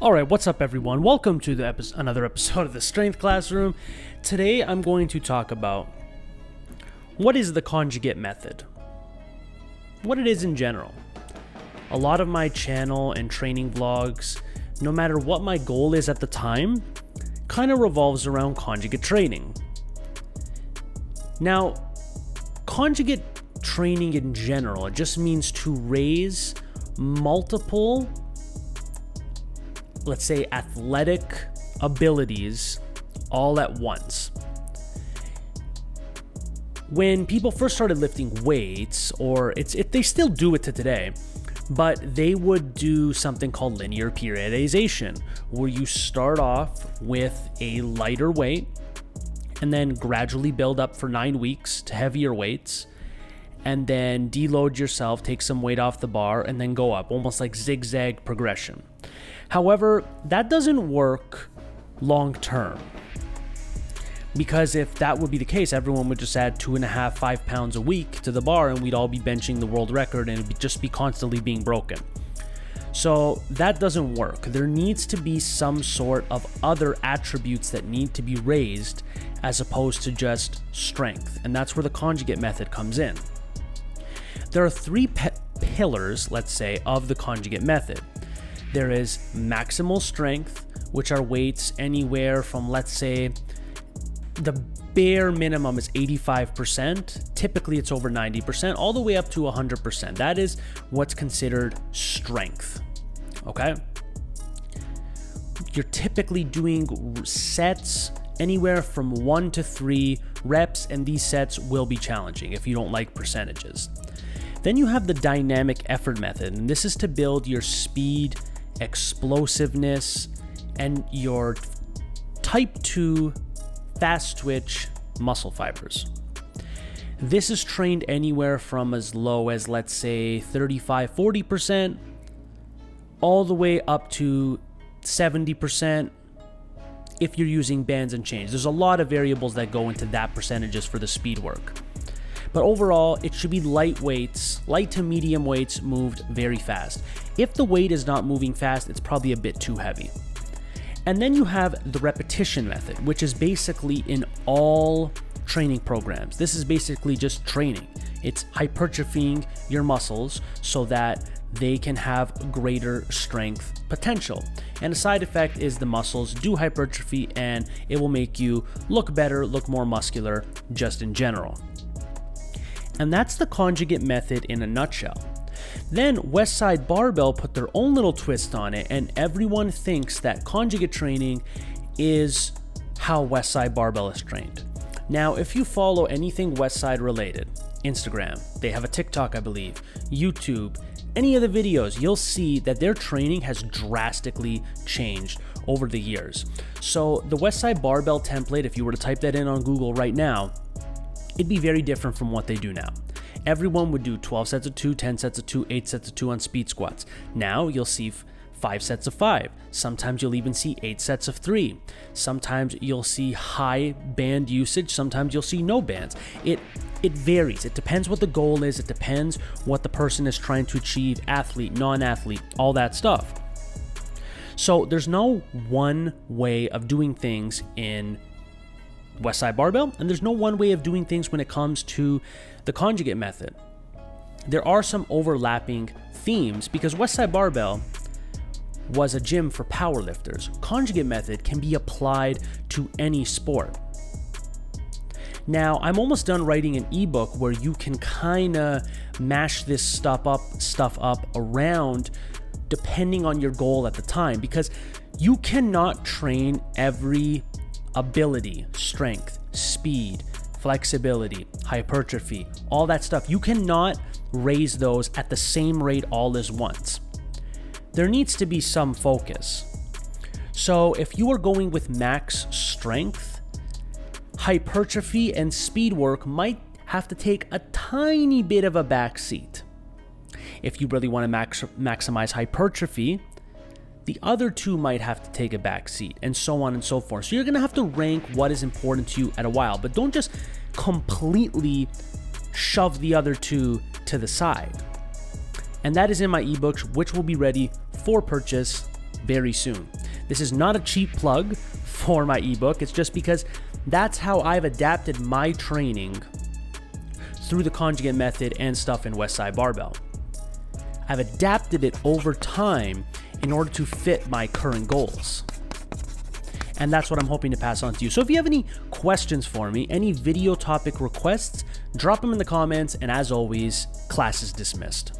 All right, what's up, everyone? Welcome to another episode of the Strength Classroom. Today, I'm going to talk about what is the conjugate method, what it is in general. A lot of my channel and training vlogs, no matter what my goal is at the time, kind of revolves around conjugate training. Now, conjugate training in general, it just means to raise multiple, let's say, athletic abilities all at once. When people first started lifting weights, they still do it to today, but they would do something called linear periodization, where you start off with a lighter weight and then gradually build up for 9 weeks to heavier weights, and then deload yourself, take some weight off the bar, and then go up, almost like zigzag progression. However, that doesn't work long term, because if that would be the case, everyone would just add 2.5 pounds a week to the bar and we'd all be benching the world record and it'd just be constantly being broken. So that doesn't work. There needs to be some sort of other attributes that need to be raised as opposed to just strength, and that's where the conjugate method comes in. There are three pillars, let's say, of the conjugate method. There is maximal strength, which are weights anywhere from, let's say, the bare minimum is 85%. Typically, it's over 90%, all the way up to 100%. That is what's considered strength, okay? You're typically doing sets anywhere from 1 to 3 reps, and these sets will be challenging if you don't like percentages. Then you have the dynamic effort method, and this is to build your speed, explosiveness, and your type 2 fast twitch muscle fibers. This is trained anywhere from as low as, let's say, 35-40%, all the way up to 70% if you're using bands and chains. There's a lot of variables that go into that percentages for the speed work. But overall, it should be light weights, light to medium weights moved very fast. If the weight is not moving fast, it's probably a bit too heavy. And then you have the repetition method, which is basically in all training programs. This is basically just training. It's hypertrophying your muscles so that they can have greater strength potential. And a side effect is the muscles do hypertrophy and it will make you look better, look more muscular, just in general. And that's the conjugate method in a nutshell. Then Westside Barbell put their own little twist on it, and everyone thinks that conjugate training is how Westside Barbell is trained. Now, if you follow anything Westside related, Instagram, they have a TikTok, I believe, YouTube, any of the videos, you'll see that their training has drastically changed over the years. So the Westside Barbell template, if you were to type that in on Google right now, it'd be very different from what they do now. Everyone would do 12 sets of 2, 10 sets of 2, 8 sets of 2 on speed squats. Now you'll see 5 sets of 5. Sometimes you'll even see 8 sets of 3. Sometimes you'll see high band usage. Sometimes you'll see no bands. It varies. It depends what the goal is. It depends what the person is trying to achieve, athlete, non-athlete, all that stuff. So there's no one way of doing things in Westside Barbell, and there's no one way of doing things when it comes to the conjugate method. There are some overlapping themes because Westside Barbell was a gym for powerlifters. Conjugate method can be applied to any sport. Now, I'm almost done writing an ebook where you can kind of mash this stuff up around depending on your goal at the time, because you cannot train every ability, strength, speed, flexibility, hypertrophy, all that stuff. You cannot raise those at the same rate all at once. There needs to be some focus. So if you are going with max strength, hypertrophy and speed work might have to take a tiny bit of a back seat. If you really want to maximize hypertrophy, the other two might have to take a back seat, and so on and so forth. So you're going to have to rank what is important to you at a while, but don't just completely shove the other two to the side. And that is in my ebooks, which will be ready for purchase very soon. This is not a cheap plug for my ebook. It's just because that's how I've adapted my training through the Conjugate method and stuff in Westside Barbell. I've adapted it over time in order to fit my current goals. And that's what I'm hoping to pass on to you. So if you have any questions for me, any video topic requests, drop them in the comments. And as always, class is dismissed.